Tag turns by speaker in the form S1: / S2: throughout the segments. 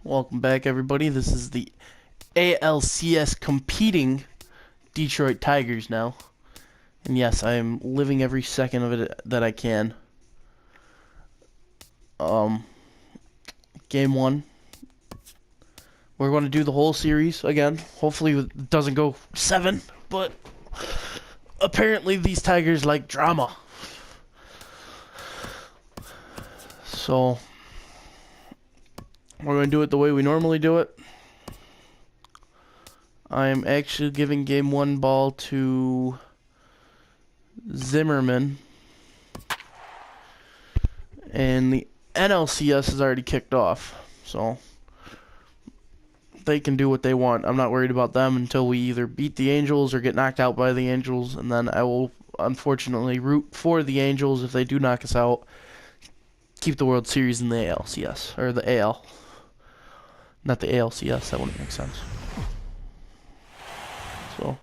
S1: Welcome back, everybody. This is the ALCS competing Detroit Tigers now. And yes, I am living every second of it that I can. Game 1. We're going to do the whole series again. Hopefully it doesn't go 7, but apparently these Tigers like drama. So we're going to do it the way we normally do it. I am actually giving Game 1 ball to Zimmerman. And the NLCS is already kicked off. So they can do what they want. I'm not worried about them until we either beat the Angels or get knocked out by the Angels. And then I will, unfortunately, root for the Angels if they do knock us out. Keep the World Series in the ALCS. Or the AL. Not the ALCS. That wouldn't make sense. So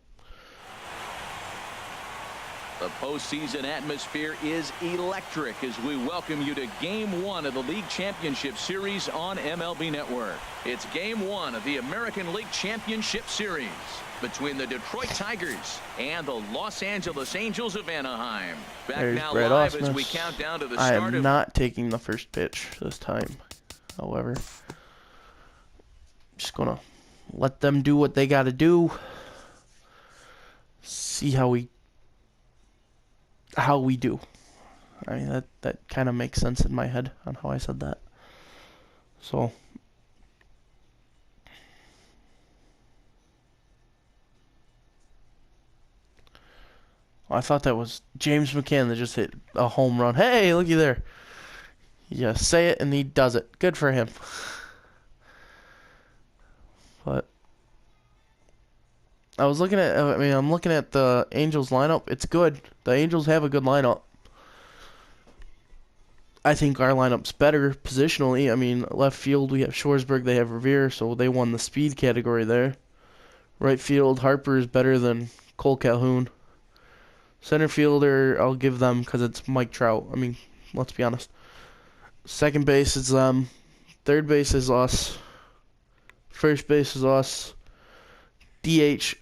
S2: the postseason atmosphere is electric as we welcome you to Game 1 of the League Championship Series on MLB Network. It's Game 1 of the American League Championship Series between the Detroit Tigers and the Los Angeles Angels of Anaheim. Back
S1: there's
S2: now
S1: Brad
S2: live
S1: Ausmus.
S2: as we count down to the
S1: I
S2: start
S1: am
S2: of...
S1: not taking the first pitch this time. However, just going to let them do what they got to do. See how we do. I mean, that kind of makes sense in my head on how I said that. So I thought that was James McCann that just hit a home run. Hey, looky there. You say it and he does it. Good for him. But I'm looking at the Angels lineup. It's good. The Angels have a good lineup. I think our lineup's better positionally. I mean, left field, we have Shoresburg, they have Revere, so they won the speed category there. Right field, Harper is better than Cole Calhoun. Center fielder, I'll give them because it's Mike Trout. I mean, let's be honest. Second base is them. Third base is us. First base is us. DH,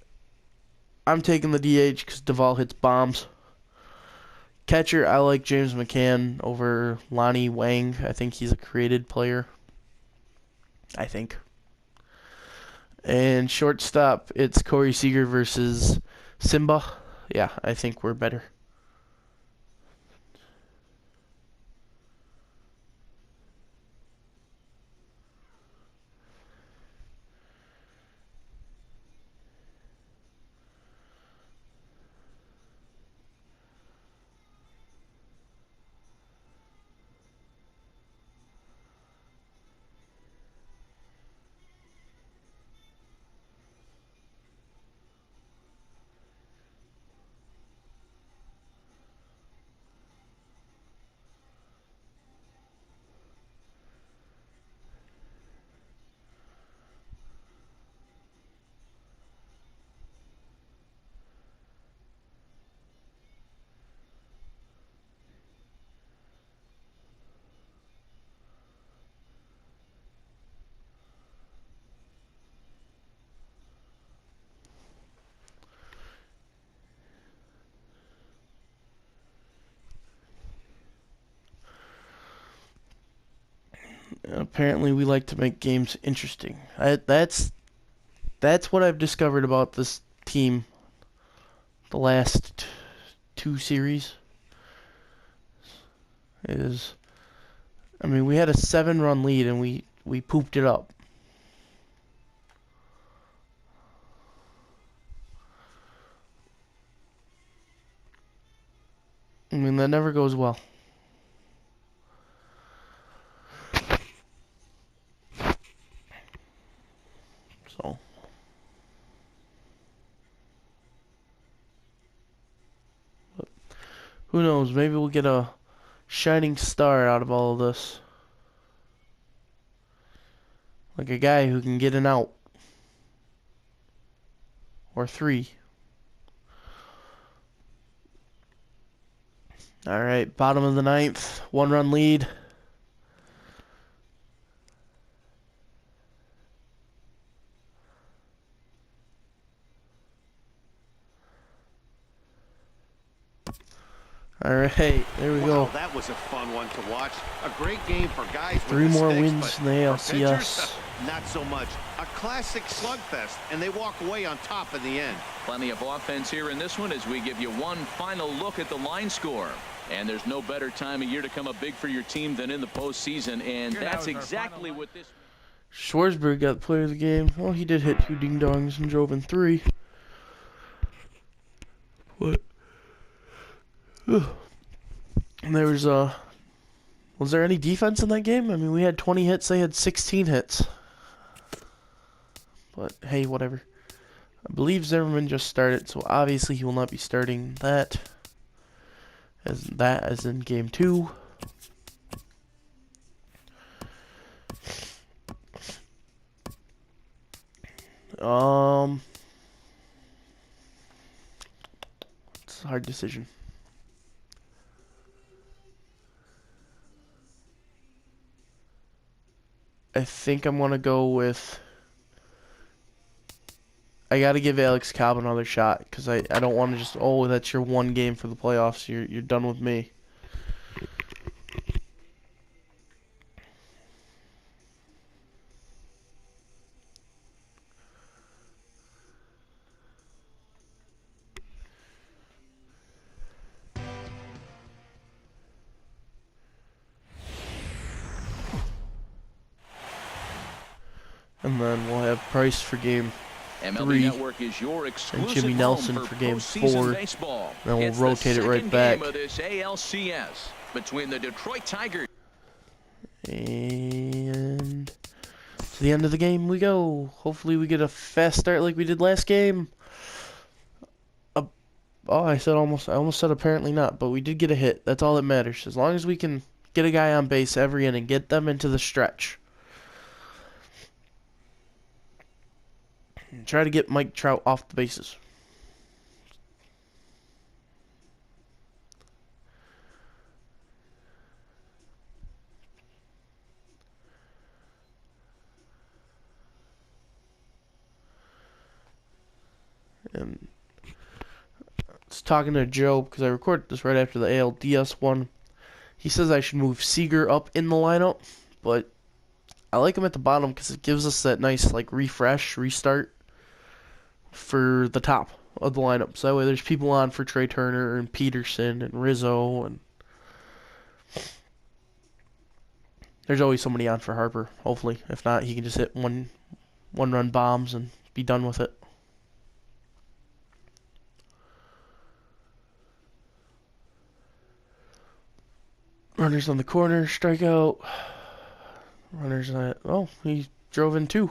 S1: I'm taking the DH because Duvall hits bombs. Catcher, I like James McCann over Lonnie Wang. I think he's a created player. I think. And shortstop, it's Corey Seager versus Simba. Yeah, I think we're better. Apparently, we like to make games interesting. That's what I've discovered about this team the last two series. Is, I mean, we had a 7-run lead and we pooped it up. I mean, that never goes well. So but who knows? Maybe we'll get a shining star out of all of this. Like a guy who can get an out. Or 3. Alright, bottom of the 9th. 1-run lead. All right, there we go.
S3: Wow, that was a fun one to watch. A great game for guys with
S1: 3
S3: the
S1: more
S3: sticks,
S1: wins
S3: but
S1: in the
S3: for pitchers,
S1: ALCS.
S3: not so much. A classic slugfest, and they walk away on top in the end.
S2: Plenty of offense here in this one as we give you one final look at the line score. And there's no better time of year to come up big for your team than in the postseason, and that's exactly what this.
S1: Schwarzberg got player of the game. Well, he did hit 2 ding-dongs and drove in 3. What? And there was there any defense in that game? I mean, we had 20 hits, they had 16 hits. But hey, whatever. I believe Zimmerman just started, so obviously he will not be starting that as in game 2. It's a hard decision. I think I'm gonna go with. I gotta give Alex Cobb another shot because I don't want to just that's your one game for the playoffs. You're done with me. And then we'll have Price for game
S2: MLB
S1: 3
S2: Network is your
S1: and Jimmy
S2: exclusive
S1: Nelson
S2: home
S1: for game
S2: postseason
S1: 4.
S2: baseball.
S1: Then we'll
S2: It's
S1: rotate it
S2: the
S1: right
S2: second
S1: back.
S2: game of this ALCS between the Detroit Tigers.
S1: And to the end of the game we go. Hopefully we get a fast start like we did last game. I almost said apparently not, but we did get a hit. That's all that matters. As long as we can get a guy on base every inning, get them into the stretch. And try to get Mike Trout off the bases. And I was talking to Joe because I recorded this right after the ALDS one. He says I should move Seager up in the lineup, but I like him at the bottom because it gives us that nice refresh, restart for the top of the lineup. So that way there's people on for Trey Turner and Peterson and Rizzo, and there's always somebody on for Harper, hopefully. If not, he can just hit one-run bombs and be done with it. Runners on the corner, strikeout. Runners on it. Oh, he drove in 2.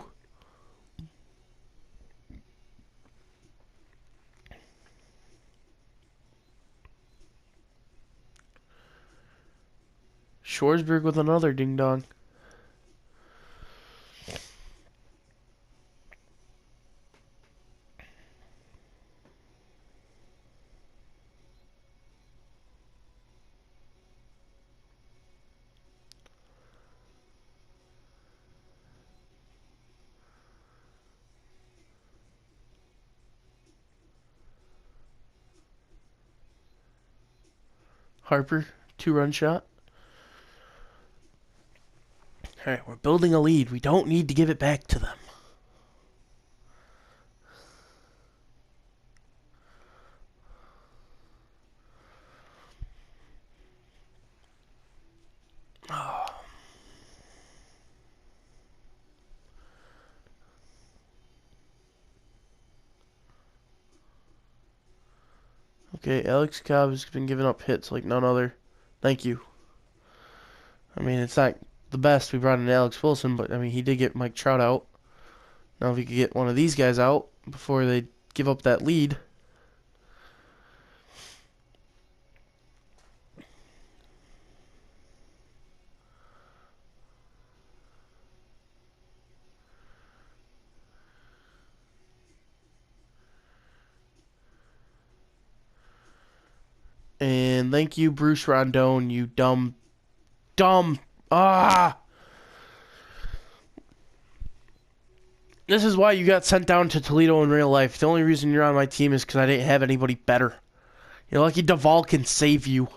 S1: Schwarzberg with another ding-dong. Harper, 2-run shot. Alright, we're building a lead. We don't need to give it back to them. Oh. Okay, Alex Cobb has been giving up hits like none other. Thank you. I mean, it's not the best. We brought in Alex Wilson, but I mean, he did get Mike Trout out. Now, if he could get one of these guys out before they give up that lead. And thank you, Bruce Rondon, you dumb. This is why you got sent down to Toledo in real life. The only reason you're on my team is because I didn't have anybody better. You're lucky Duvall can save you.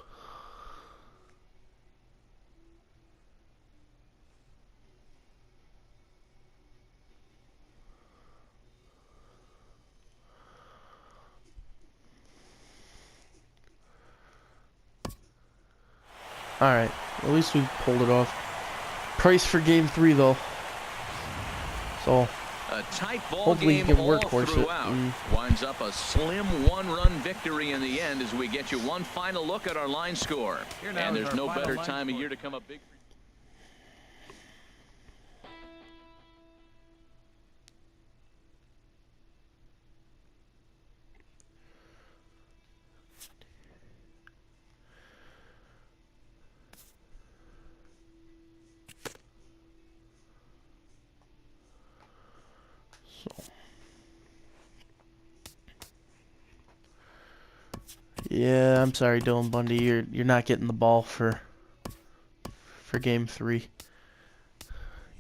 S1: Alright, at least we pulled it off. Price for game 3 though. So
S2: a tight ball
S1: hopefully you
S2: game
S1: can
S2: all
S1: workhorse
S2: throughout.
S1: it.
S2: Winds up a slim one-run victory in the end as we get you one final look at our line score. And there's no better time of year to come up big.
S1: Yeah, I'm sorry, Dylan Bundy. You're not getting the ball for game 3.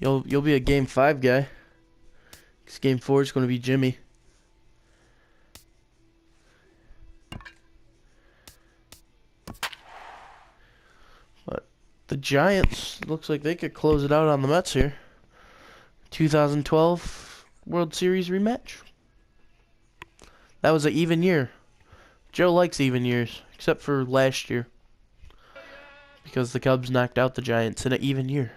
S1: You'll be a game 5 guy. 'Cause game 4 is going to be Jimmy. But the Giants looks like they could close it out on the Mets here. 2012 World Series rematch. That was an even year. Joe likes even years, except for last year. Because the Cubs knocked out the Giants in an even year.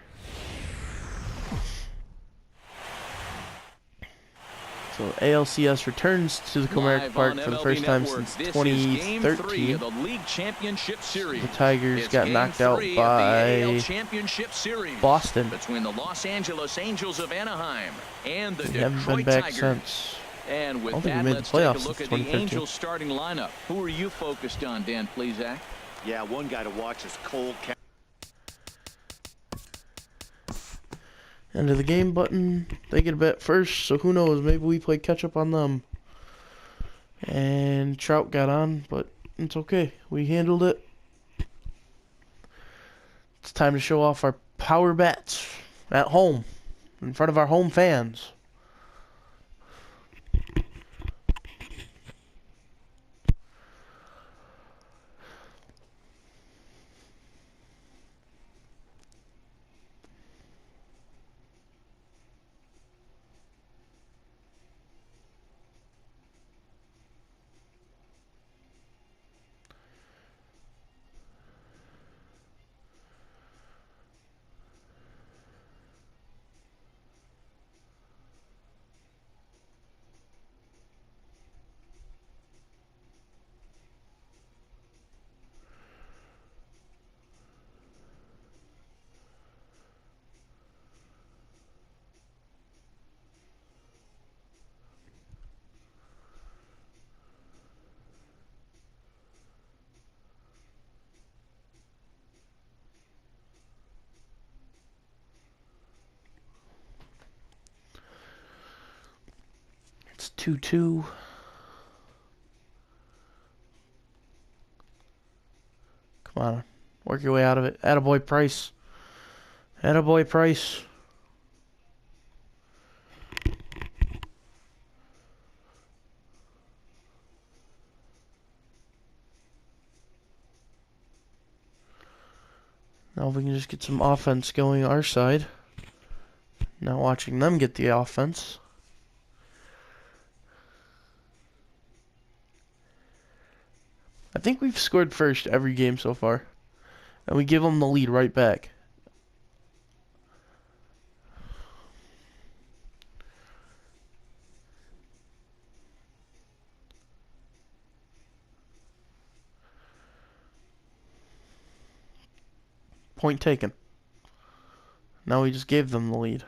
S1: So ALCS returns to the Comerica Park for the first time since 2013.
S2: The League Championship Series.
S1: The Tigers got knocked out by Boston.
S2: Between the Los Angeles Angels of Anaheim and the
S1: They haven't been
S2: Detroit
S1: back
S2: Tigers.
S1: since.
S2: And with
S1: I don't think
S2: that,
S1: we made
S2: let's
S1: the
S2: take a
S1: playoffs
S2: look
S1: since
S2: at the
S1: 2015.
S2: Angels starting lineup. Who are you focused on, Dan Plesac?
S3: Yeah, one guy to watch is Cole.
S1: End of the game button. They get a bet first, so who knows? Maybe we play catch up on them. And Trout got on, but it's okay. We handled it. It's time to show off our power bats at home, in front of our home fans. It's 2-2. Come on. Work your way out of it. Attaboy Price. Attaboy Price. Now we can just get some offense going our side. Not watching them get the offense. I think we've scored first every game so far. And we give them the lead right back. Point taken. Now we just gave them the lead.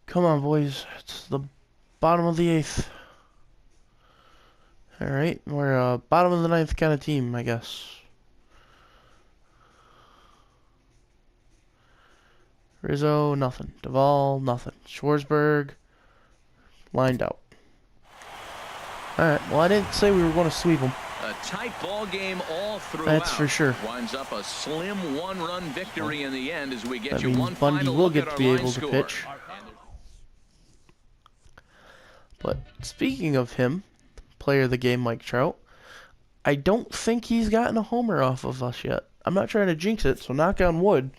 S1: Come on, boys. It's the bottom of the 8th. Alright, we're a bottom of the 9th kind of team, I guess. Rizzo, nothing. Duvall, nothing. Schwarzberg, lined out. Alright, well, I didn't say we were going to sweep them.
S2: A tight ball game all throughout.
S1: That's for sure.
S2: Winds up a slim one-run victory in the end as we get
S1: That
S2: you
S1: means
S2: one
S1: Bundy
S2: final
S1: will
S2: look
S1: get
S2: at
S1: to
S2: our
S1: be
S2: line
S1: able to
S2: score.
S1: pitch. But speaking of him, player of the game, Mike Trout, I don't think he's gotten a homer off of us yet. I'm not trying to jinx it, so knock on wood.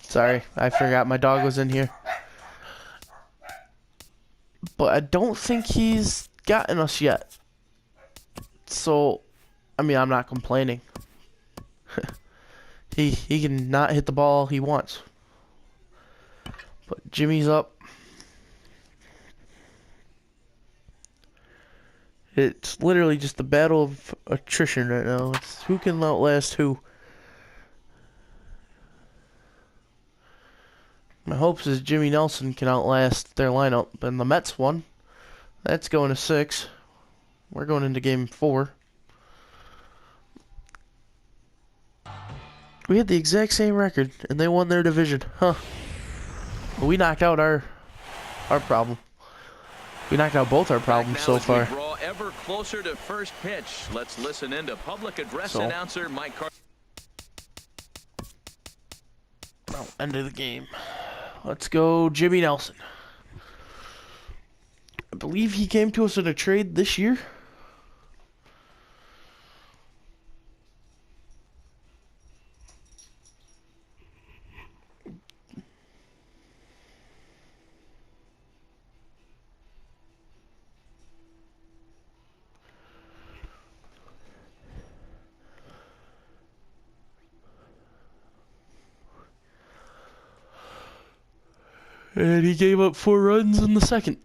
S1: Sorry, I forgot my dog was in here. But I don't think he's gotten us yet. So, I mean, I'm not complaining. He can not hit the ball he wants. But Jimmy's up. It's literally just the battle of attrition right now. It's who can outlast who. My hopes is Jimmy Nelson can outlast their lineup. And the Mets won. That's going to 6. We're going into game 4. We had the exact same record, and they won their division. Huh. But we knocked out our problem. We knocked out both our problems so far.
S2: We draw ever closer to first pitch. Let's listen in to public address announcer Mike Carter.
S1: Oh, end of the game. Let's go Jimmy Nelson. I believe he came to us in a trade this year. And he gave up 4 runs in the second.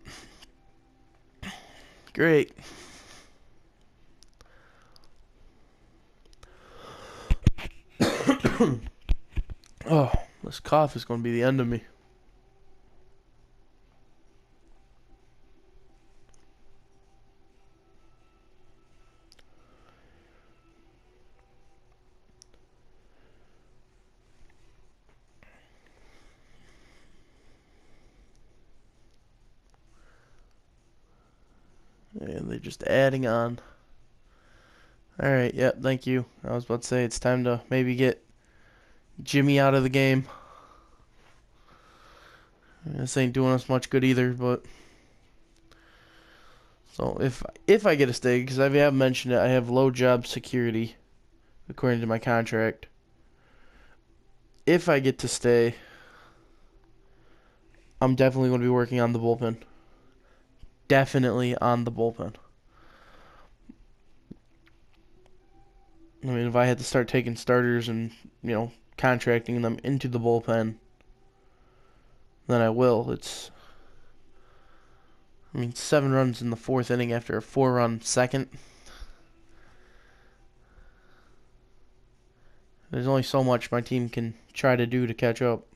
S1: Great. Oh, this cough is going to be the end of me. And they're just adding on. Alright, yep, thank you. I was about to say it's time to maybe get Jimmy out of the game. This ain't doing us much good either, but... So, if I get to stay, because I have mentioned it, I have low job security, according to my contract. If I get to stay, I'm definitely going to be working on the bullpen. Definitely on the bullpen. I mean, if I had to start taking starters and, contracting them into the bullpen, then I will. It's, 7 runs in the 4th inning after a 4-run second. There's only so much my team can try to do to catch up.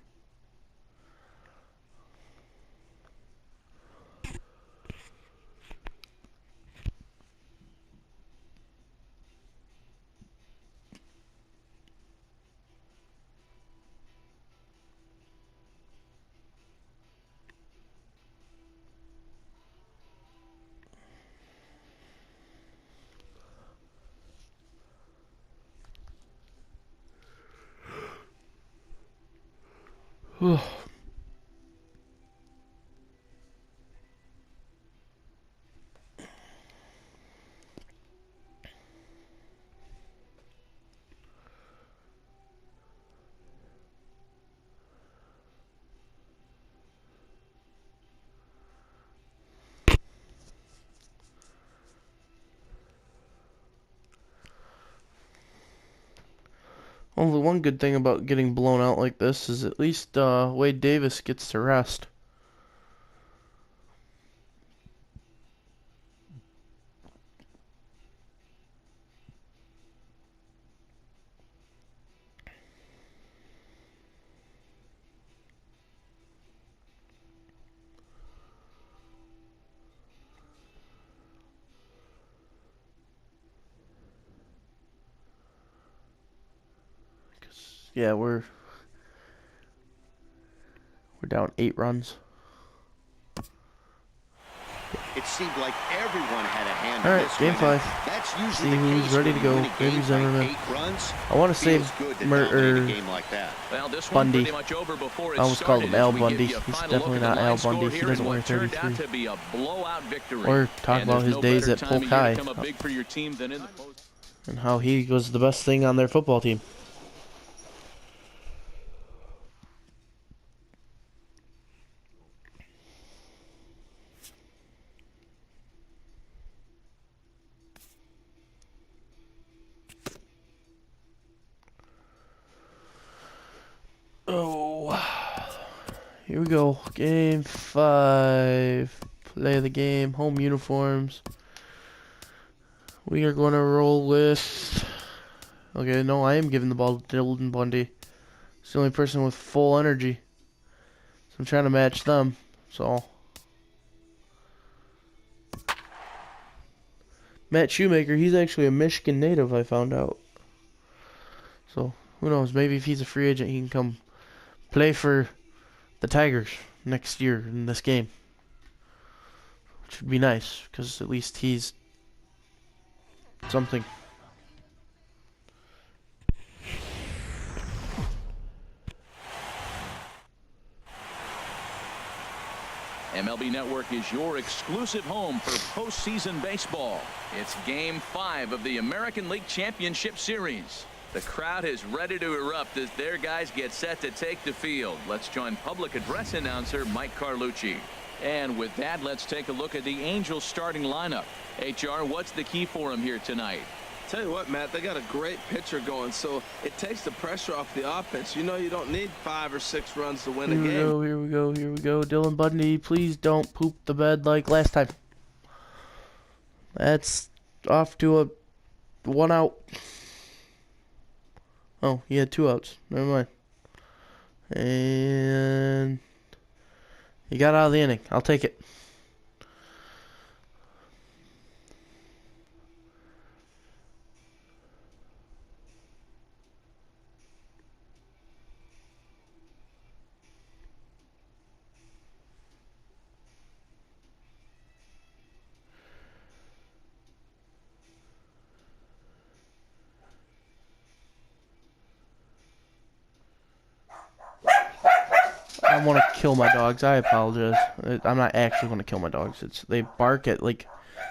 S1: Only one good thing about getting blown out like this is at least Wade Davis gets to rest. Yeah, we're down 8 runs.
S3: It seemed like everyone had a hand
S1: All
S3: in
S1: right,
S3: this
S1: game
S3: win, and
S1: 5.
S3: that's
S1: See
S3: usually the
S1: who's
S3: case
S1: ready
S3: when
S1: to
S3: you
S1: go.
S3: win a
S1: Maybe
S3: game by
S1: Zimmerman.
S3: 8 runs.
S1: I want to say
S3: Feels good to dominate a game like that.
S2: Well, this one
S1: Bundy.
S2: pretty much over before it
S1: I almost called
S2: started
S1: him
S2: as
S1: Al
S2: we give
S1: Bundy.
S2: you a
S1: He's
S2: final
S1: definitely
S2: look at
S1: not
S2: the
S1: Al
S2: line score
S1: Bundy. He
S2: here
S1: doesn't
S2: and
S1: wear
S2: what turned
S1: 33.
S2: out to be a blowout victory.
S1: Or talk
S2: And
S1: about
S2: there's
S1: his
S2: no
S1: days
S2: better
S1: at
S2: time
S1: Polk
S2: of year to
S1: High
S2: come up big for your team than in the post.
S1: and how he was the best thing on their football team. Oh, here we go. Game 5. Play of the game. Home uniforms. We are going to roll with... Okay, no, I am giving the ball to Dylan Bundy. He's the only person with full energy. So I'm trying to match them. So... Matt Shoemaker, he's actually a Michigan native, I found out. So, who knows? Maybe if he's a free agent, he can come play for the Tigers next year in this game. Which would be nice, because at least he's something.
S2: MLB Network is your exclusive home for postseason baseball. It's Game 5 of the American League Championship Series. The crowd is ready to erupt as their guys get set to take the field. Let's join public address announcer Mike Carlucci. And with that, let's take a look at the Angels starting lineup. HR, what's the key for them here tonight?
S4: Tell you what, Matt, they got a great pitcher going, so it takes the pressure off the offense. You know you don't need 5 or 6 runs to win a game.
S1: Here we go. Dylan Bundy, please don't poop the bed like last time. That's off to a 1 out. Oh, he had 2 outs. Never mind. And he got out of the inning. I'll take it. I want to kill my dogs. I apologize. I'm not actually going to kill my dogs. They bark at, like,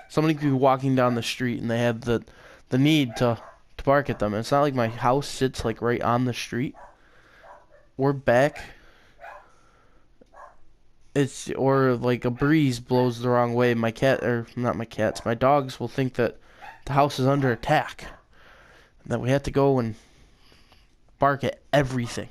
S1: somebody could be walking down the street and they have the need to bark at them. It's not like my house sits, like, right on the street. We're back. Or like a breeze blows the wrong way. My dogs will think that the house is under attack. And that we have to go and bark at everything.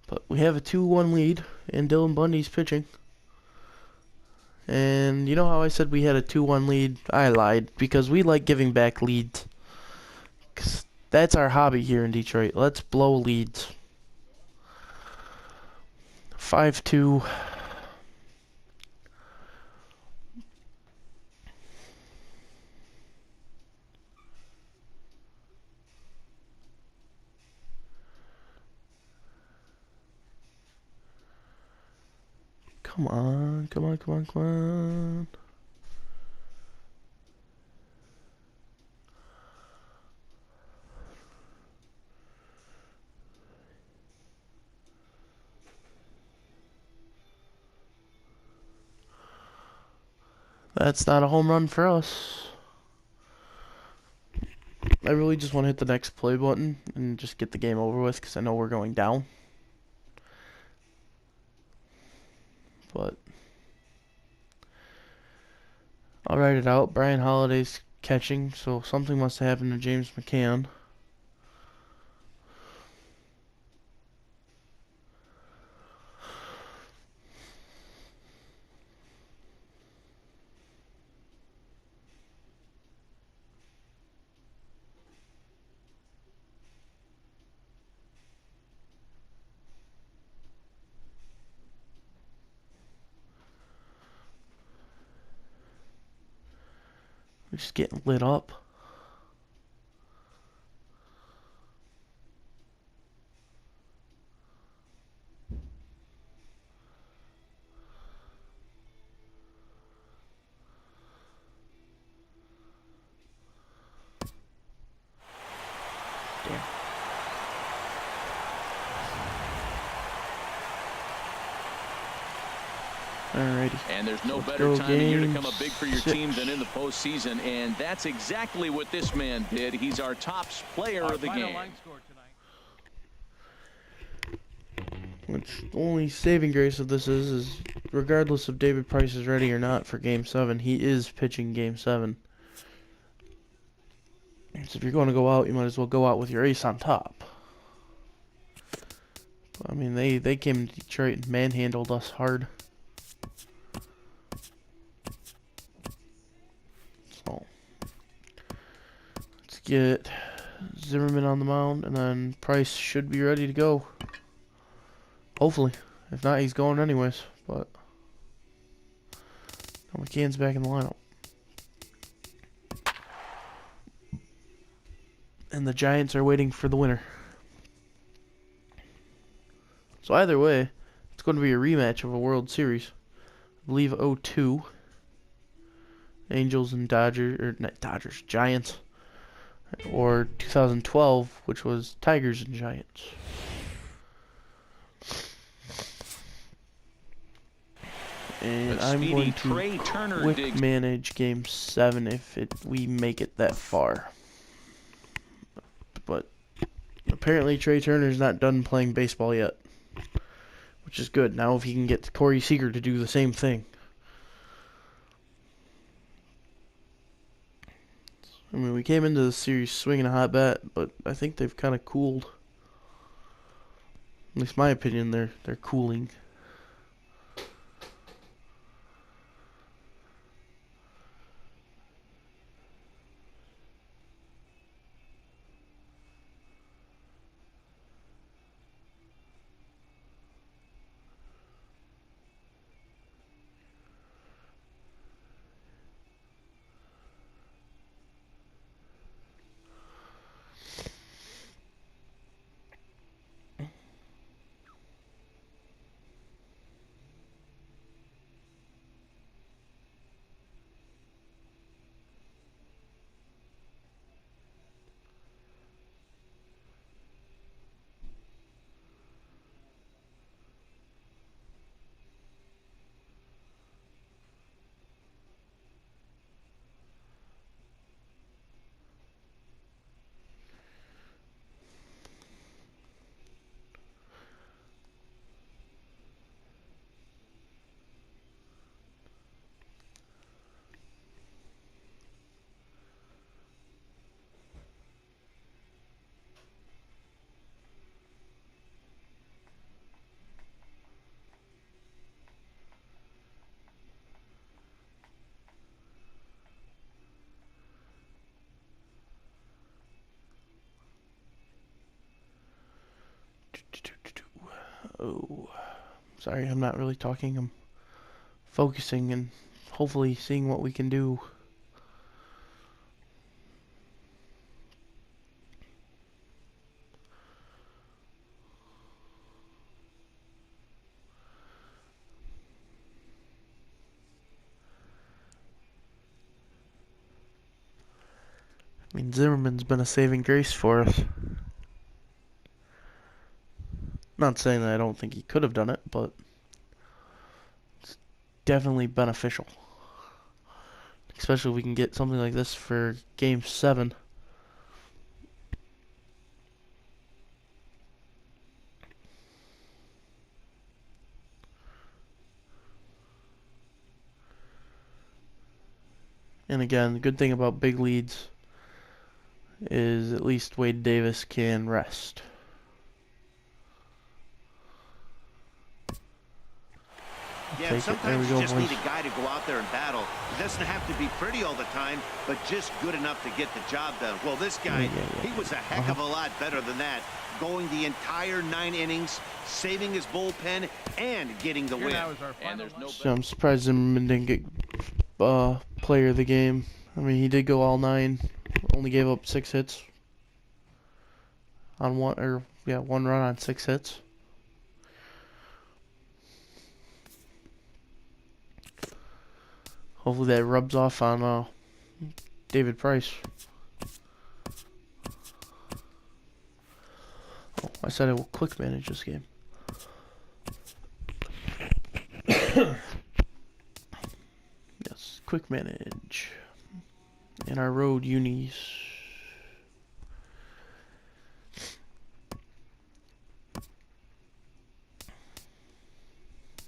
S1: But we have a 2-1 lead, and Dylan Bundy's pitching. And you know how I said we had a 2-1 lead? I lied, because we like giving back leads. 'Cause that's our hobby here in Detroit. Let's blow leads. 5-2. Come on. That's not a home run for us. I really just want to hit the next play button and just get the game over with because I know we're going down. But I'll write it out. Brian Holiday's catching, so something must have happened to James McCann. We're just getting lit up. Damn. Alrighty.
S2: And there's no
S1: Let's
S2: better
S1: go
S2: time of year to
S1: game
S2: come up big for your
S1: 6.
S2: team than in the postseason, and that's exactly what this man did. He's our top player of the game.
S1: Which only saving grace of this is regardless if David Price is ready or not for Game 7, he is pitching Game 7. So if you're going to go out, you might as well go out with your ace on top. I mean, they came to Detroit and manhandled us hard. So let's get Zimmerman on the mound, and then Price should be ready to go. Hopefully. If not, he's going anyways. But now McCann's back in the lineup. And the Giants are waiting for the winner. So either way, it's going to be a rematch of a World Series. I believe 2002. Angels and Dodgers, or not Dodgers, Giants. Or 2012, which was Tigers and Giants. And I'm going to quick manage Game 7 if we make it that far. But apparently Trey Turner's not done playing baseball yet, which is good. Now if he can get Corey Seager to do the same thing. I mean, we came into the series swinging a hot bat, but I think they've kind of cooled. At least my opinion, they're cooling. Oh, sorry, I'm not really talking. I'm focusing and hopefully seeing what we can do. I mean, Zimmerman's been a saving grace for us. Not saying that I don't think he could have done it, but it's definitely beneficial. Especially if we can get something like this for Game 7. And again, the good thing about big leads is at least Wade Davis can rest.
S3: Yeah, sometimes you just need a guy to go out there and battle. It doesn't have to be pretty all the time, but just good enough to get the job done. Well, this guy, he was a heck of a lot better than that. Going the entire 9 innings, saving his bullpen, and getting the win.
S1: So I'm surprised Zimmerman didn't get player of the game. I mean, he did go all 9, only gave up 6 hits on one run on 6 hits. Hopefully that rubs off on David Price. Oh, I said I will quick manage this game. Yes, quick manage. And our road unis.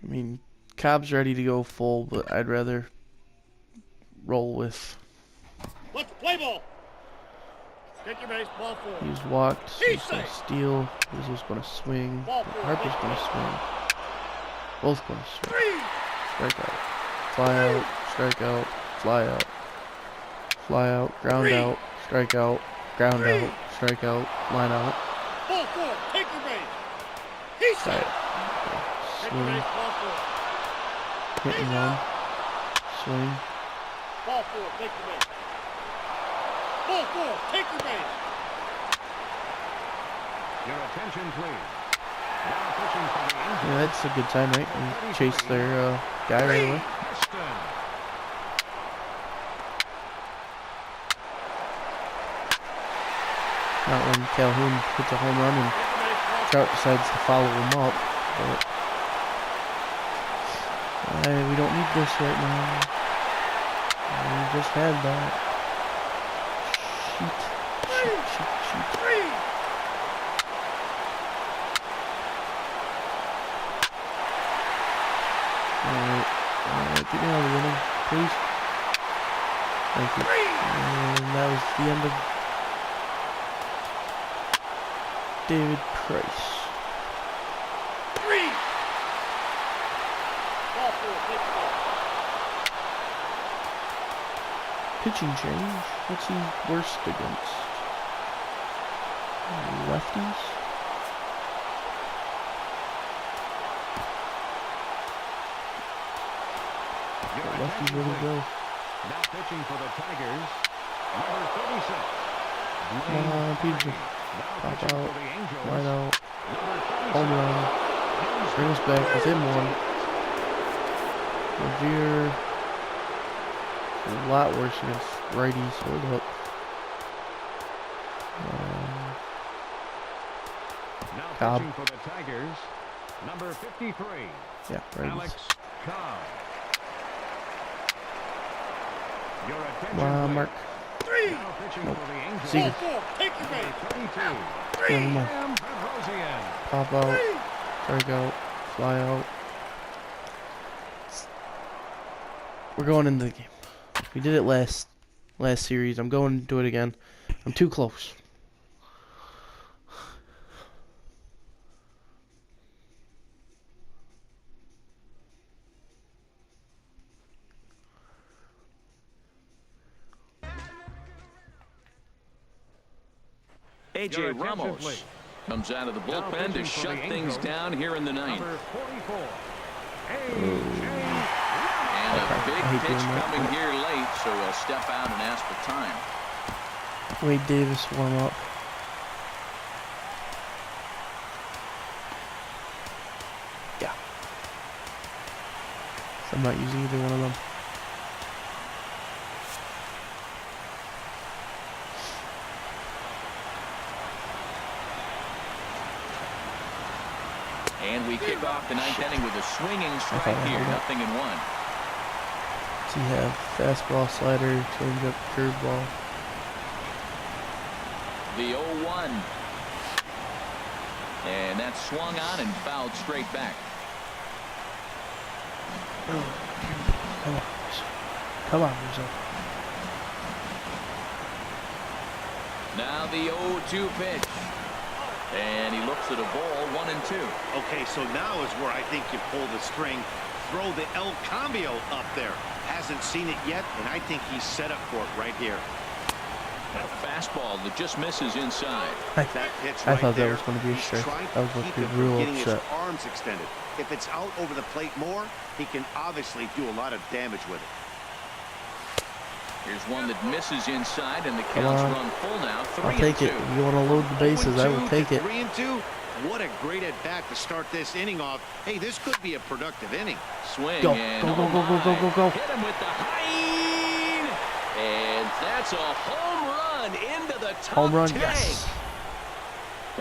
S1: I mean, Cobb's ready to go full, but I'd rather roll with.
S5: Let's play ball. Take your base, ball 4.
S1: He's walked. He's going to steal. He's just going to swing. Harper's going to swing. Both going to swing. Strike out. Fly out. Strike out. Fly out. Fly out. Ground out. Strike out. Ground out. Strike out. Line out.
S5: Ball 4. Take your base. He's
S1: Got it.
S5: Take your
S1: Swing.
S5: base, ball 4.
S1: Hit and run. Swing.
S5: Ball 4. Take your base. Ball 4. Take your base.
S3: Your attention, please. Now pitching for the Angels.
S1: Yeah, that's a good time, right? And chase their guy right away. Not when Calhoun hits a home run and Trout decides to follow him up. But we don't need this right now. We just had that. Shoot. Alright, get me out of the inning, please. Thank you. And that was the end of David Price.
S5: 3. Ball 4. Take your base.
S1: Pitching change. What's he worst against? Lefties? Lefties really go.
S3: Now pitching for the Tigers, number 36.
S1: Come on, Peterson. Pop out. Line out. Home run. Bring us back within 1. Revere. A lot worse against righties. Hold up.
S3: Now
S1: Cobb.
S3: pitching for the Tigers, number 53.
S1: Yeah, righties.
S3: Alex Cobb. Your attention,
S1: Come on,
S3: please.
S1: Mark.
S5: 3.
S3: Now pitching
S1: Nope.
S3: for the Angels,
S1: Seager.
S5: Ball 4. Take your base.
S3: number 32.
S1: Yeah, come on.
S3: Sam Petrosian.
S1: Pop out. Strike out. Fly out. We're going into the game. We did it last series. I'm going to do it again. I'm too close.
S2: A.J. Ramos comes out of the bullpen to shut things down here in the 9th.
S3: Number 44.
S2: And a big pitch coming here late, so he'll step out and ask for time.
S1: Wade Davis warm up. Yeah. So I'm not using either one of them.
S2: And we kick off the 9th inning with a swinging strike here, 0-1.
S1: So you have fastball, slider, changeup, curveball.
S2: The 0-1. And that's swung on and fouled straight back.
S1: Come on, Rizzo. Come on, Rizzo.
S2: Now the 0-2 pitch. And he looks at a ball, 1-2.
S3: Okay, so now is where I think you pull the string. Throw the El Cambio up there. Hasn't seen it yet, and I think he's set up for it right here.
S2: A fastball that just misses inside.
S3: That pitch
S1: I
S3: right
S1: thought that
S3: there,
S1: was going to be a
S3: he's
S1: strike.
S3: trying
S1: I was
S3: to
S1: going
S3: keep
S1: to be
S3: him from
S1: real
S3: getting his
S1: upset.
S3: arms extended. If it's out over the plate more, he can obviously do a lot of damage with it.
S2: Here's one that misses inside, and the counts run full now.
S1: I'll take it. You want to load the bases, I will take it.
S3: 3-2. What a great at-bat to start this inning off. Hey, this could be a productive inning.
S2: Swing
S1: go,
S2: and
S1: go, go, go, go, go, go, go.
S2: hit him with the high, and that's a home run into the top
S1: Home run,
S2: tank.
S1: yes.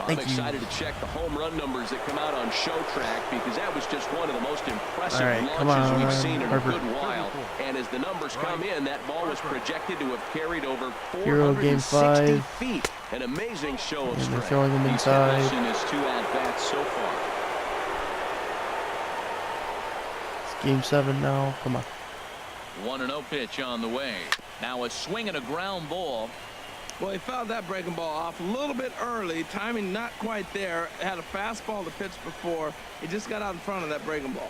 S2: I'm excited to check the home run numbers that come out on Show Track because that was just one of the most impressive launches we've seen in a good while. And as the numbers come in, that ball was projected to have carried over 460 feet. An amazing show of strength.
S1: They're throwing him inside.
S2: He's in his 2 at-bats so far.
S1: It's game 7 now. Come on.
S2: 1-0 pitch on the way. Now a swing and a ground ball.
S4: Well, he fouled that breaking ball off a little bit early. Timing not quite there. Had a fastball to pitch before. He just got out in front of that breaking ball.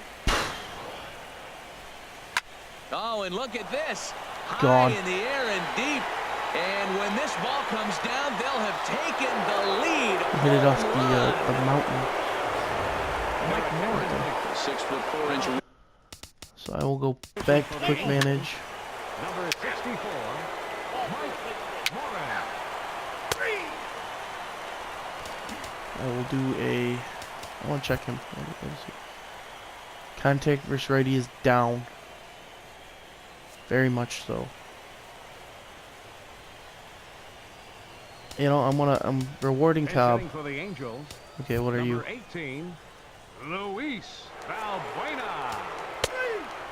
S2: Oh, and look at this.
S1: Gone.
S2: High in the air and deep. And when this ball comes down, they'll have taken the lead.
S1: Hit it off the mountain.
S2: Mike Moran, 6'4".
S1: So I will go back to quick manage.
S5: Number 64, Mike Moran.
S1: I will do I want to check him. Contact versus righty is down. Very much so. You know, I'm rewarding Cobb.
S5: For the Angels,
S1: Okay, what are you?
S5: number 18, Luis Valbuena.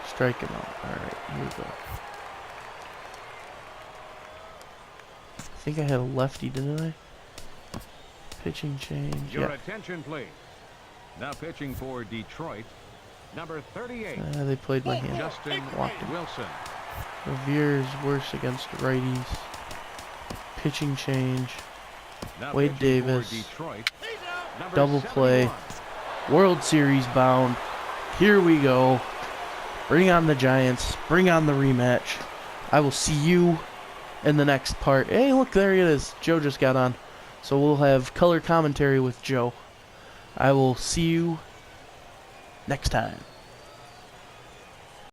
S1: Strike him out. Alright, here we go. I think I had a lefty, didn't I? Pitching change.
S5: Your
S1: Yeah.
S5: attention, please. Now pitching for Detroit, number 38,
S1: They played my hand.
S5: Justin
S1: Walked him.
S5: Wilson.
S1: Revere is worse against righties. Pitching change.
S5: Now
S1: Wade
S5: pitching for
S1: Davis.
S5: Detroit, number
S1: Double play.
S5: 71.
S1: World Series bound. Here we go. Bring on the Giants. Bring on the rematch. I will see you in the next part. Hey, look, there it is. Joe just got on. So we'll have color commentary with Joe. I will see you next time.